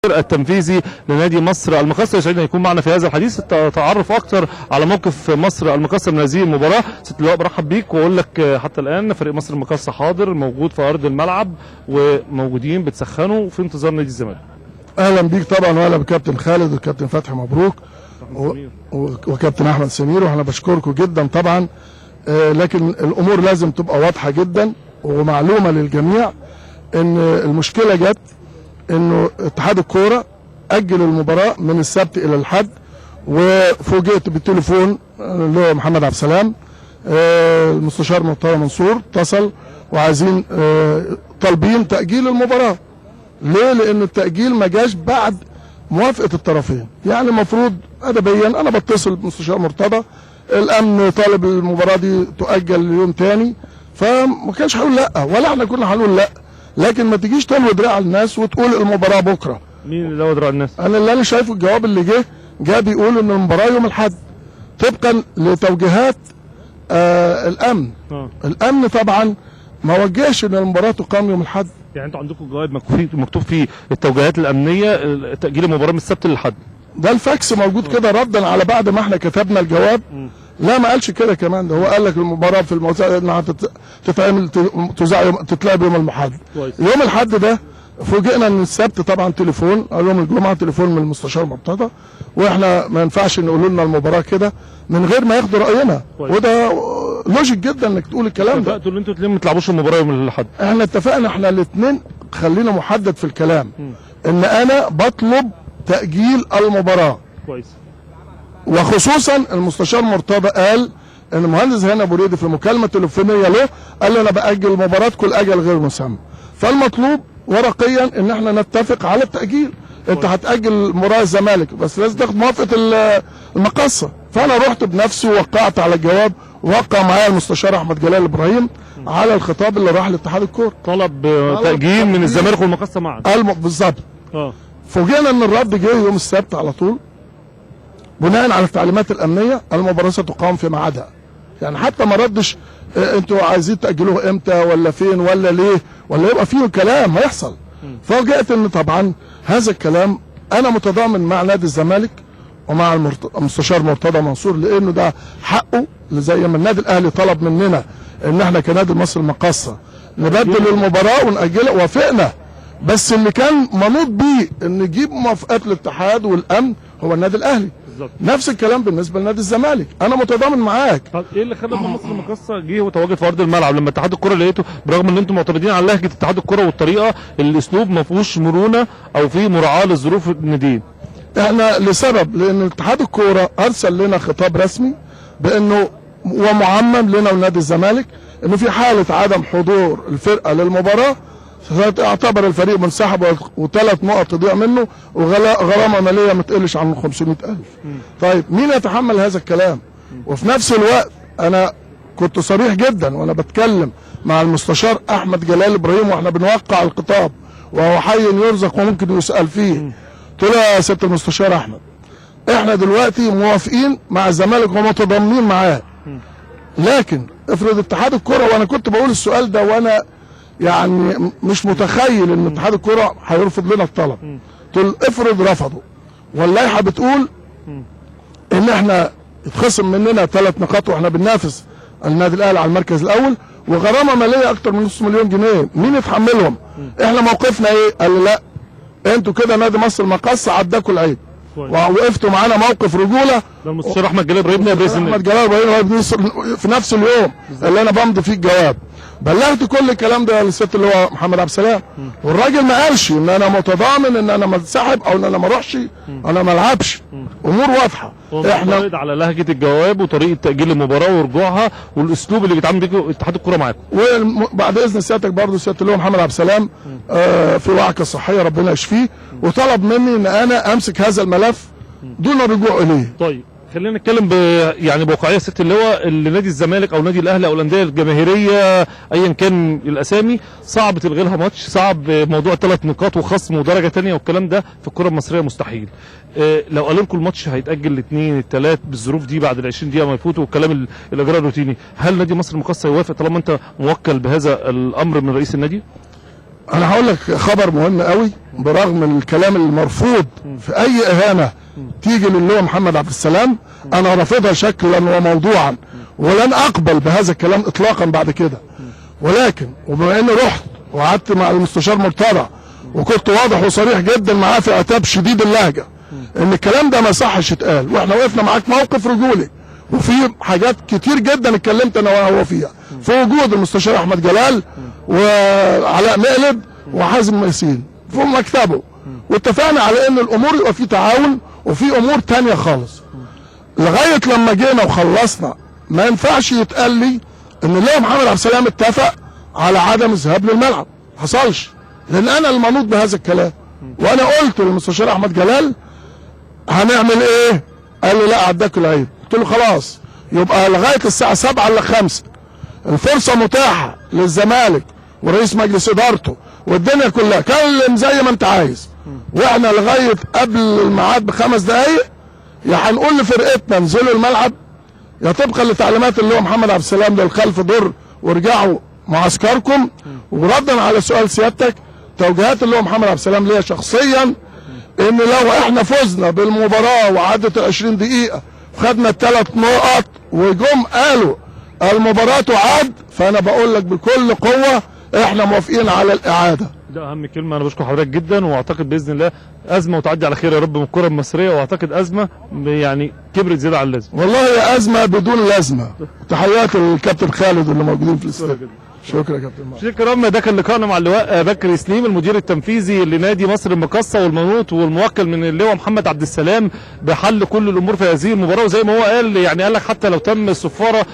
التنفيذي لنادي مصر المقاصة. يسعدنا يكون معنا في هذا الحديث التعرف اكثر على موقف مصر المقاصة من هذه المباراة. ست اللواء برحب بيك واقول لك حتى الان فريق مصر المقاصة حاضر موجود في ارض الملعب وموجودين بتسخنوا في انتظار نادي الزمالك. اهلا بيك طبعا، واهلا بكابتن خالد وكابتن فتحي مبروك وكابتن احمد سمير، واحنا بشكركم جدا طبعا. لكن الامور لازم تبقى واضحه جدا ومعلومه للجميع ان المشكله جت انه اتحاد الكوره اجل المباراه من السبت الى الحد، وفوجئت بالتليفون اللي هو محمد عبد السلام المستشار مرتضى منصور اتصل وعايزين طالبين تاجيل المباراه. ليه؟ لان التاجيل ما جاش بعد موافقه الطرفين. يعني المفروض ادبيا انا بتصل بمستشار مرتضى، الامن طالب المباراه دي تؤجل ليوم تاني، فما كانش هيقول لا ولا احنا كنا هنقول لا. لكن ما تجيش تلوي دراع الناس وتقول المباراه بكره. مين اللي لوي دراع الناس؟ اللي شايفه الجواب اللي جه بيقول ان المباراه يوم الاحد طبقا لتوجيهات الامن. الامن طبعا ما وجهش ان المباراه تقام يوم الاحد. يعني انتوا عندكم جواب مكتوب فيه التوجيهات الامنيه تاجيل المباراه من السبت للحد. ده الفاكس موجود كده ردا على بعد ما احنا كتبنا الجواب. لا ما قالش كده كمان، ده هو قال لك المباراه في الموضوع انها تتعمل تتلعب يوم الاحد. يوم الاحد ده فوجئنا ان السبت طبعا تليفون، يوم الجمعه تليفون من المستشار مرتضى، واحنا ما ينفعش نقول لنا المباراه كده من غير ما ياخدوا راينا. وده لوجيك جدا انك تقول الكلام ده. اتفقتوا ان انتوا ما تلعبوش المباراه يوم الاحد؟ احنا اتفقنا احنا الاثنين، خلينا محدد في الكلام ان انا بطلب تاجيل المباراه. كويس. وخصوصا المستشار مرتضى قال ان المهندس هاني ابو ريدي في مكالمه تليفونيه له قال لي انا باجل مباراتكم لاجل غير مسمى. فالمطلوب ورقيا ان احنا نتفق على التاجيل. انت هتاجل مباراه الزمالك بس لازم تاخد موافقه المقاصه. فانا رحت بنفسي ووقعت على الجواب، ووقع معايا المستشار احمد جلال ابراهيم على الخطاب اللي راح لاتحاد الكوره. طلب تاجيل من الزمالك والمقاصه معا. بالظبط. فوجئنا ان الرد جه يوم السبت على طول بناء على التعليمات الامنيه المباراه ستقام في ميعادها. يعني حتى ما ردش انتوا عايزين تاجلوها امتى ولا فين ولا ليه ولا يبقى فيه كلام هيحصل. فوجئت ان طبعا هذا الكلام انا متضامن مع نادي الزمالك ومع المستشار مرتضى منصور، لانه ده حقه. زي ما النادي الاهلي طلب مننا ان احنا كنادي مصر المقاصه نبدل المباراه ونأجلها، وافقنا. بس اللي كان منوط بيه ان نجيب موافقات الاتحاد والامن هو النادي الاهلي. بالزبط. نفس الكلام بالنسبه لنادي الزمالك، انا متضامن معاك. طب ايه اللي خلى مصر المقاصه جه وتواجد في ارض الملعب لما اتحاد الكره لقيته برغم ان انتم معترضين على لهجه اتحاد الكره والطريقه الاسلوب ما فيهوش مرونه او فيه مراعاه للظروف الناديين؟ احنا لسبب، لان اتحاد الكوره ارسل لنا خطاب رسمي بانه ومعمم لنا ونادي الزمالك انه في حاله عدم حضور الفرقه للمباراه سيعتبر الفريق منسحب وثلاث نقط تضيع منه وغرامه ماليه ما تقلش عن 500,000. طيب مين يتحمل هذا الكلام؟ وفي نفس الوقت انا كنت صريح جدا وانا بتكلم مع المستشار احمد جلال ابراهيم واحنا بنوقع الخطاب، وهو حي يرزق وممكن يسال فيه. قلت له يا سياده المستشار احمد، احنا دلوقتي موافقين مع الزمالك ومتضامنين معاه، لكن افرض اتحاد الكره، وانا كنت بقول السؤال ده وانا يعني مش متخيل ان اتحاد الكره هيرفض لنا الطلب. قلت له افرض رفضوا واللائحه بتقول ان احنا يتخصم مننا 3 نقاط واحنا بننافس النادي الاهلي على المركز الاول وغرامه ماليه اكتر من نص مليون جنيه، مين يتحملهم؟ احنا موقفنا ايه؟ قال لي لا انتوا كده نادي مصر المقاصه عداكوا العيب ووقفتوا معانا موقف رجوله. ده المستشار احمد جلال ابراهيم احمد جلال ابراهيم في نفس اليوم اللي انا بمضي فيه الجواب بلغت كل الكلام ده للست اللي هو محمد عبد السلام، والراجل ما قالش ان انا متضامن ان انا منسحب او ان انا ما اروحش انا ما العبش. امور واضحه. احنا على لهجه الجواب وطريقه تاجيل المباراه ورجوعها والاسلوب اللي بيتعامل بيه اتحاد الكوره معاكم. وبعد اذن سيادتك برضه سياده اللي هو محمد عبد السلام في وعكه صحيه ربنا يشفيه، وطلب مني ان انا امسك هذا الملف دون الرجوع اليه. طيب خلينا نتكلم يعني بواقعيه ست اللي هو نادي الزمالك او نادي الاهلي او الانديه الجماهيريه ايا كان الاسامي صعب تلغي لها ماتش، صعب موضوع 3 نقاط وخصم ودرجه ثانيه والكلام ده في الكره المصريه مستحيل. لو قالوا لكم الماتش هيتاجل الاثنين الثلاث بالظروف دي بعد ال 20 دقيقه ما يفوتوا والكلام الاجراء الروتيني، هل نادي مصر المقاصه يوافق طالما انت موكل بهذا الامر من رئيس النادي؟ انا هقول لك خبر مهم قوي، برغم الكلام المرفوض في اي اهانه تيجي للواء محمد عبد السلام، انا رافضها شكلا وموضوعا، ولن اقبل بهذا الكلام اطلاقا بعد كده. ولكن وبما اني رحت وقعدت مع المستشار مرتضى وكنت واضح وصريح جدا معاه في عتاب شديد اللهجه ان الكلام ده ما يصحش يتقال، واحنا وقفنا معاك موقف رجولي، وفي حاجات كتير جدا اتكلمت انا وهو فيها في وجود المستشار احمد جلال وعلاء مقلب وحازم ميسين في مكتبه، واتفقنا على ان الامور يبقى في تعاون وفي امور تانية خالص. لغايه لما جينا وخلصنا ما ينفعش يتقال لي ان اللواء محمد عبد السلام اتفق على عدم الذهاب للملعب، ما حصلش، لان انا المنوط بهذا الكلام. وانا قلت للمستشار احمد جلال هنعمل ايه؟ قال لي لا عداك العيب. قلت له خلاص يبقى لغايه الساعه 7 الا 5 الفرصه متاحه للزمالك ورئيس مجلس ادارته والدنيا كلها، كلم زي ما انت عايز، واحنا لغايه قبل الميعاد ب5 دقائق يا هنقول لفرقتنا انزلوا الملعب، يا طبقا لتعليمات اللي هو محمد عبد السلام للخلف دور وارجعوا معسكركم. وردا على سؤال سيادتك، توجيهات اللي هو محمد عبد السلام ليا شخصيا ان لو احنا فزنا بالمباراه وعدت 20 دقيقه خدنا ال3 نقط وجم قالوا المباراه تعاد، فانا بقول لك بكل قوه احنا موافقين على الاعاده. ده اهم كلمه. انا بشكر حضرتك جدا، واعتقد باذن الله ازمه وتعدي على خير يا رب من الكره المصريه، واعتقد ازمه يعني كبرت زياده عن اللازم. والله هي ازمه بدون لازمه. تحياتي للكابتن خالد اللي موجودين في الاستاد. شكرا يا كابتن. مشاهدينا الكرام، ده كان لقائنا مع اللواء بكر سليم المدير التنفيذي لنادي مصر المقاصه والمنوط والموكل من اللواء محمد عبد السلام بحل كل الامور في هذه المباراه. وزي ما هو قال يعني قال لك حتى لو تم الصفاره